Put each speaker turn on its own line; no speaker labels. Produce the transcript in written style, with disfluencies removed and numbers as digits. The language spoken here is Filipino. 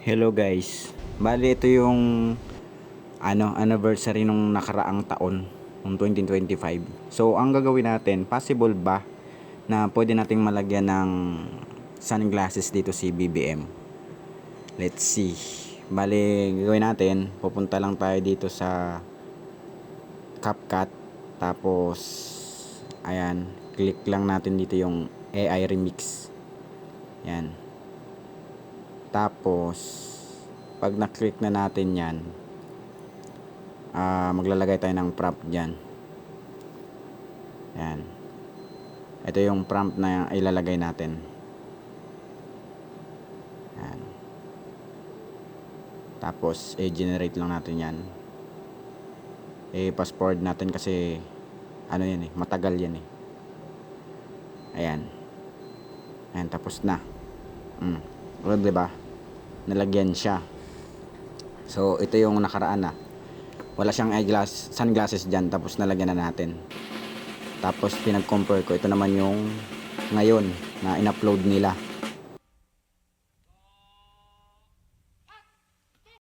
Hello guys. Bali ito yung anniversary nung nakaraang taon, nung 2025. So ang gagawin natin, possible ba na pwede nating malagyan ng sunglasses dito si BBM? Let's see. Bali gagawin natin, pupunta lang tayo dito sa CapCut. Tapos ayan, click lang natin dito yung AI remix. Yan. Tapos pag na-click na natin yan, maglalagay tayo ng prompt dyan. Yan. Ito yung prompt na ilalagay natin. Yan. Tapos i-generate lang natin yan. Fast forward natin kasi yan matagal yan eh. Ayan. Ayan, tapos na. Well, diba? Nalagyan siya. So ito yung nakaraan na. Wala siyang sunglasses dyan. Tapos nalagyan na natin. Tapos pinag-compare ko. Ito naman yung ngayon na in-upload nila.